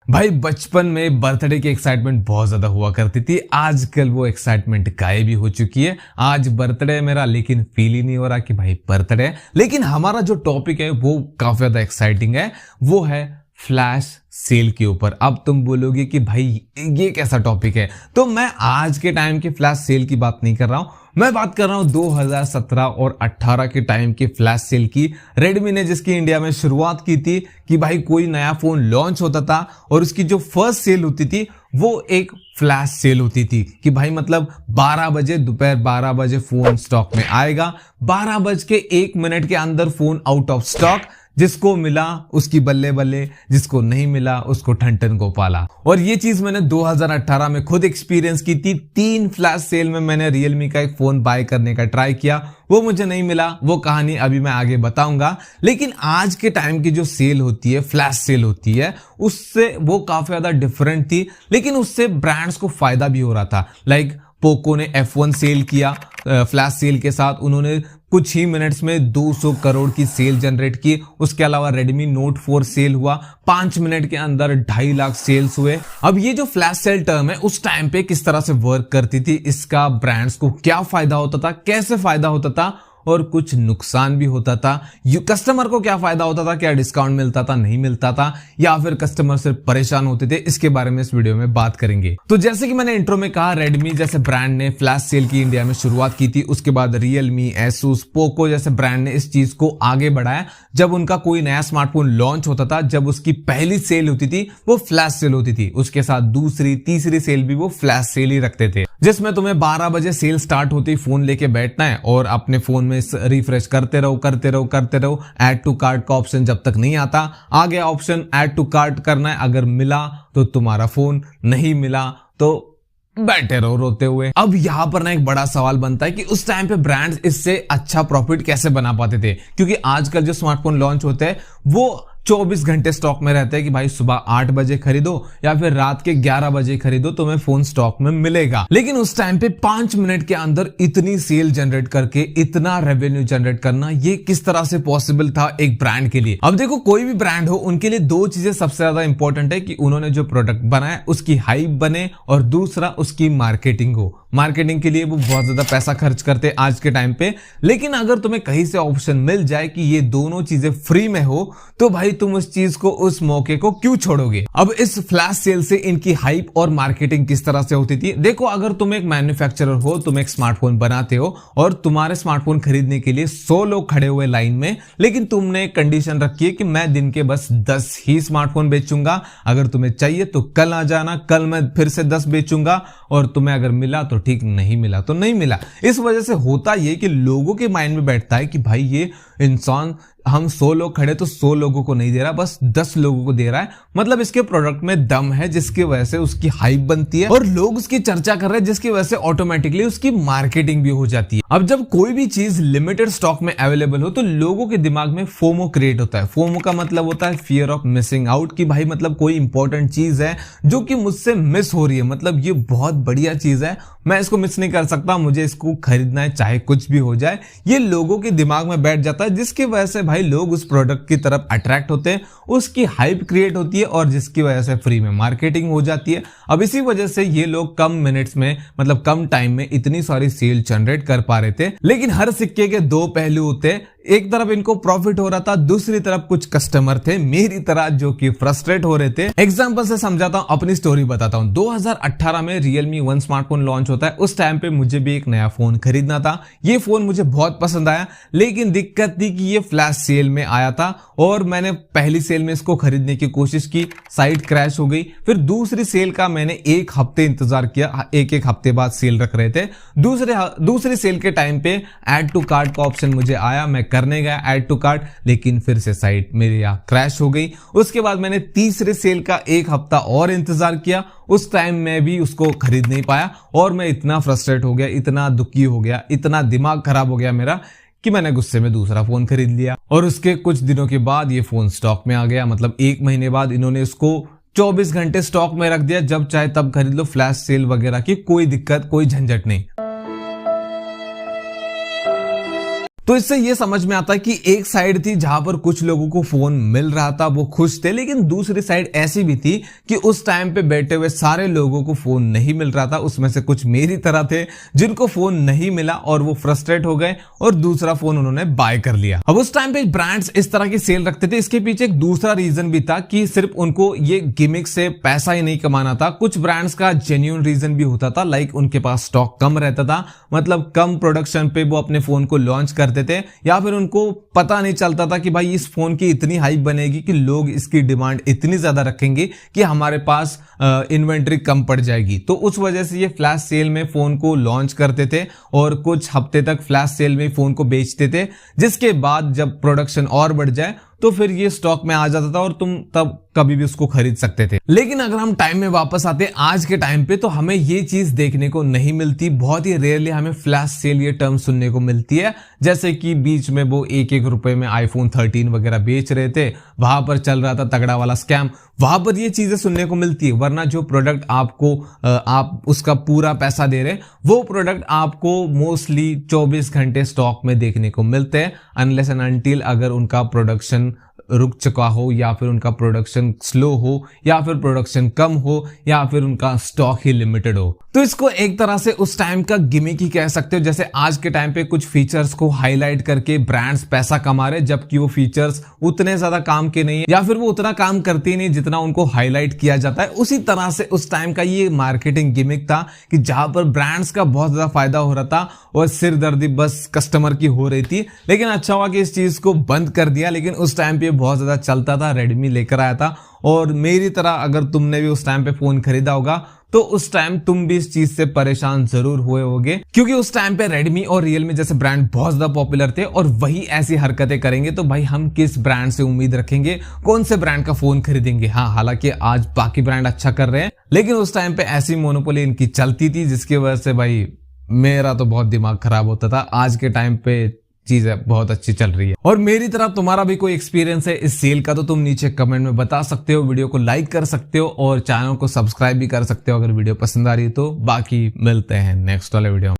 भाई बचपन में बर्थडे की एक्साइटमेंट बहुत ज्यादा हुआ करती थी। आजकल वो एक्साइटमेंट गायब भी हो चुकी है। आज बर्थडे है मेरा, लेकिन फील ही नहीं हो रहा कि भाई बर्थडे है। लेकिन हमारा जो टॉपिक है वो काफी ज्यादा एक्साइटिंग है, वो है फ्लैश सेल के ऊपर। अब तुम बोलोगे कि भाई ये कैसा टॉपिक है, तो मैं आज के टाइम की फ्लैश सेल की बात नहीं कर रहा हूं, मैं बात कर रहा हूं 2017 और 18 के टाइम की फ्लैश सेल की। रेडमी ने जिसकी इंडिया में शुरुआत की थी कि भाई कोई नया फोन लॉन्च होता था और उसकी जो फर्स्ट सेल होती थी वो एक फ्लैश सेल होती थी कि भाई मतलब 12 बजे, दोपहर 12 बजे फोन स्टॉक में आएगा, 12 बज के 1 मिनट के अंदर फोन आउट ऑफ स्टॉक। जिसको मिला उसकी बल्ले बल्ले, जिसको नहीं मिला उसको ठन ठन गोपाला। और ये चीज मैंने 2018 में खुद एक्सपीरियंस की थी। 3 फ्लैश सेल में मैंने रियलमी का एक फोन बाय करने का ट्राई किया, वो मुझे नहीं मिला। वो कहानी अभी मैं आगे बताऊंगा। लेकिन आज के टाइम की जो सेल होती है, फ्लैश सेल होती है, उससे वो काफी ज्यादा डिफरेंट थी, लेकिन उससे ब्रांड्स को फायदा भी हो रहा था। लाइक पोको ने F1 सेल किया फ्लैश सेल के साथ, उन्होंने कुछ ही मिनट्स में 200 करोड़ की सेल जनरेट की। उसके अलावा रेडमी नोट 4 सेल हुआ, 5 मिनट के अंदर 2.5 लाख सेल्स हुए। अब ये जो फ्लैश सेल टर्म है उस टाइम पे किस तरह से वर्क करती थी, इसका ब्रांड्स को क्या फायदा होता था, कैसे फायदा होता था और कुछ नुकसान भी होता था। कस्टमर को क्या फायदा होता था, क्या डिस्काउंट मिलता था, नहीं मिलता था, या फिर कस्टमर सिर्फ परेशान होते थे, इसके बारे में इस वीडियो में बात करेंगे। तो जैसे कि मैंने इंट्रो में कहा, रेडमी जैसे ब्रांड ने फ्लैश सेल की इंडिया में शुरुआत की थी। उसके बाद रियलमी, एसूस, पोको जैसे ब्रांड ने इस चीज को आगे बढ़ाया। जब उनका कोई नया स्मार्टफोन लॉन्च होता था, जब उसकी पहली सेल होती थी वो फ्लैश सेल होती थी, उसके साथ दूसरी तीसरी सेल भी वो फ्लैश सेल ही रखते थे, जिसमें तुम्हें 12 बजे सेल स्टार्ट होती फोन लेके बैठना है और अपने फोन में रिफ्रेश करते रहो। ऐड टू कार्ट का ऑप्शन जब तक नहीं आता, आ गया ऑप्शन ऐड टू कार्ट करना है। अगर मिला तो तुम्हारा फोन, नहीं मिला तो बैठे रहो रोते हुए। अब यहां पर ना एक बड़ा सवाल बनता है कि उस टाइम पे ब्रांड्स इससे अच्छा प्रॉफिट कैसे बना पाते थे, क्योंकि आजकल जो स्मार्टफोन लॉन्च होते हैं वो 24 घंटे स्टॉक में रहते हैं कि भाई सुबह 8 बजे खरीदो या फिर रात के 11 बजे खरीदो, तुम्हें फोन स्टॉक में मिलेगा। लेकिन उस टाइम पे 5 मिनट के अंदर इतनी सेल जनरेट करके इतना रेवेन्यू जनरेट करना, ये किस तरह से पॉसिबल था एक ब्रांड के लिए। अब देखो, कोई भी ब्रांड हो, उनके लिए 2 चीजें सबसे ज्यादा इंपॉर्टेंट है कि उन्होंने जो प्रोडक्ट बनाया उसकी हाइप बने और दूसरा उसकी मार्केटिंग हो। मार्केटिंग के लिए वो बहुत ज्यादा पैसा खर्च करते आज के टाइम पे। लेकिन अगर तुम्हें कहीं से ऑप्शन मिल जाए कि ये दोनों चीजें फ्री में हो, तो भाई तुम उस चीज को, उस मौके को क्यों छोड़ोगे। अब इस फ्लैश सेल से इनकी हाइप और मार्केटिंग किस तरह से होती थी, देखो, अगर तुम एक मैन्युफैक्चरर हो, तुम एक स्मार्टफोन बनाते हो और तुम्हारे स्मार्टफोन खरीदने के लिए 100 लोग खड़े हुए लाइन में, लेकिन तुमने एक कंडीशन रखी है कि मैं दिन के बस 10 ही स्मार्टफोन बेचूंगा, अगर तुम्हें चाहिए तो कल आ जाना, कल मैं फिर से 10 बेचूंगा, और तुम्हें अगर मिला तो ठीक, नहीं मिला तो नहीं मिला। इस वजह से होता ये कि लोगों के माइंड में बैठता है कि भाई ये इंसान, हम 100 लोग खड़े तो 100 लोगों को नहीं दे रहा, बस 10 लोगों को दे रहा है, मतलब इसके प्रोडक्ट में दम है, जिसकी वजह से उसकी हाइप बनती है और लोग उसकी चर्चा कर रहे हैं, जिसकी वजह से ऑटोमेटिकली उसकी मार्केटिंग भी हो जाती है। अब जब कोई भी चीज लिमिटेड स्टॉक में अवेलेबल हो तो लोगों के दिमाग में फोमो क्रिएट होता है। फोमो का मतलब होता है फियर ऑफ मिसिंग आउट, कि भाई मतलब कोई इंपॉर्टेंट चीज है जो कि मुझसे मिस हो रही है, मतलब ये बहुत बढ़िया चीज है, मैं इसको मिस नहीं कर सकता, मुझे इसको खरीदना है चाहे कुछ भी हो जाए। ये लोगों के दिमाग में बैठ जाता है, जिसकी वजह से भाई लोग उस प्रोडक्ट की तरफ अट्रैक्ट होते हैं, उसकी हाइप क्रिएट होती है और जिसकी वजह से फ्री में मार्केटिंग हो जाती है। अब इसी वजह से ये लोग कम मिनट्स में, मतलब कम टाइम में इतनी सारी सेल जनरेट कर पा रहे थे। लेकिन हर सिक्के के 2 पहलू होते हैं, एक तरफ इनको प्रॉफिट हो रहा था, दूसरी तरफ कुछ कस्टमर थे मेरी तरह जो कि फ्रस्ट्रेट हो रहे थे। एग्जांपल से समझाता हूं, अपनी स्टोरी बताता हूं। 2018 में रियलमी 1 स्मार्टफोन लॉन्च होता है। उस टाइम पे मुझे भी एक नया फोन खरीदना था। ये फोन मुझे बहुत पसंद आया, लेकिन दिक्कत थी कि ये फ्लैश सेल में आया था और मैंने पहली सेल में इसको खरीदने की कोशिश की, साइट क्रैश हो गई। फिर दूसरी सेल का मैंने 1 हफ्ते इंतजार किया, एक हफ्ते बाद सेल रख रहे थे। दूसरी सेल के टाइम पे ऐड टू कार्ट का ऑप्शन मुझे आया, मैं करने गया ऐड टू कार्ट, लेकिन फिर से साइट मेरी यहाँ क्रैश हो गई। उसके बाद मैंने तीसरे सेल का 1 हफ्ता और इंतजार किया, उस टाइम मैं भी उसको खरीद नहीं पाया और मैं इतना फ्रस्ट्रेट हो गया, इतना दुखी हो गया, इतना दिमाग खराब हो गया मेरा कि मैंने गुस्से में दूसरा फोन खरीद लिया। और उसके कुछ दिनों के बाद ये फोन स्टॉक में आ गया, मतलब 1 महीने बाद इन्होंने इसको 24 घंटे स्टॉक में रख दिया, जब चाहे तब खरीद लो, फ्लैश सेल वगैरह की कोई दिक्कत, कोई झंझट नहीं। तो इससे ये समझ में आता है कि एक साइड थी जहां पर कुछ लोगों को फोन मिल रहा था, वो खुश थे, लेकिन दूसरी साइड ऐसी भी थी कि उस टाइम पे बैठे हुए सारे लोगों को फोन नहीं मिल रहा था। उसमें से कुछ मेरी तरह थे जिनको फोन नहीं मिला और वो फ्रस्ट्रेट हो गए और दूसरा फोन उन्होंने बाय कर लिया। अब उस टाइम पे ब्रांड्स इस तरह की सेल रखते थे, इसके पीछे एक दूसरा रीजन भी था कि सिर्फ उनको ये गिमिक से पैसा ही नहीं कमाना था। कुछ ब्रांड्स का जेन्युइन रीजन भी होता था, लाइक उनके पास स्टॉक कम रहता था, मतलब कम प्रोडक्शन पे वो अपने फोन को लॉन्च करते थे, या फिर उनको पता नहीं चलता था कि भाई इस फोन की इतनी हाइप बनेगी कि लोग इसकी डिमांड इतनी ज्यादा रखेंगे कि हमारे पास इन्वेंट्री कम पड़ जाएगी। तो उस वजह से ये फ्लैश सेल में फोन को लॉन्च करते थे और कुछ हफ्ते तक फ्लैश सेल में फोन को बेचते थे, जिसके बाद जब प्रोडक्शन और बढ़ जाए तो फिर ये स्टॉक में आ जाता था और तुम तब कभी भी उसको खरीद सकते थे। लेकिन अगर हम टाइम में वापस आते आज के टाइम पे, तो हमें ये चीज देखने को नहीं मिलती। बहुत ही रेयरली हमें फ्लैश सेल ये टर्म सुनने को मिलती है, जैसे कि बीच में वो 1-1 रुपए में आईफोन 13 वगैरह बेच रहे थे, वहां पर चल रहा था तगड़ा वाला स्कैम, वहां पर ये चीजें सुनने को मिलती है। वरना जो प्रोडक्ट आपको आप उसका पूरा पैसा दे रहे, वो प्रोडक्ट आपको मोस्टली 24 घंटे स्टॉक में देखने को मिलते हैं, अनलेस एंड अनटिल अगर उनका प्रोडक्शन रुक चुका हो, या फिर उनका प्रोडक्शन स्लो हो, या फिर प्रोडक्शन कम हो, या फिर उनका स्टॉक ही लिमिटेड हो। तो इसको एक तरह से उस टाइम का गिमिक ही कह सकते हो। जैसे आज के टाइम पे कुछ फीचर्स को हाईलाइट करके ब्रांड्स पैसा कमा रहे, जबकि वो फीचर्स उतने ज्यादा काम के नहीं है, या फिर वो उतना काम करते ही नहीं जितना उनको हाईलाइट किया जाता है। उसी तरह से उस टाइम का ये मार्केटिंग गिमिक था कि जहां पर ब्रांड्स का बहुत ज्यादा फायदा हो रहा था और सिरदर्दी बस कस्टमर की हो रही थी। लेकिन अच्छा हुआ कि इस चीज को बंद कर दिया, लेकिन उस टाइम पे बहुत ज्यादा चलता था। रेडमी लेकर आया था, और मेरी तरह अगर तुमने भी उस टाइम पे फोन खरीदा होगा तो उस टाइम तुम भी इस चीज से परेशान जरूर हुए होगे, क्योंकि उस टाइम पे रेडमी और रियलमी जैसे ब्रांड बहुत ज्यादा पॉपुलर थे। और वही ऐसी हरकतें करेंगे तो भाई हम किस ब्रांड से उम्मीद रखेंगे, कौन से ब्रांड का फोन खरीदेंगे। हाँ, हालांकि आज बाकी ब्रांड अच्छा कर रहे हैं, लेकिन उस टाइम पे ऐसी मोनोपोली इनकी चलती थी, जिसकी वजह से भाई मेरा तो बहुत दिमाग खराब होता था। आज के टाइम पे चीजें बहुत अच्छी चल रही है। और मेरी तरह तुम्हारा भी कोई एक्सपीरियंस है इस सेल का, तो तुम नीचे कमेंट में बता सकते हो, वीडियो को लाइक कर सकते हो और चैनल को सब्सक्राइब भी कर सकते हो अगर वीडियो पसंद आ रही है तो। बाकी मिलते हैं नेक्स्ट वाले वीडियो में।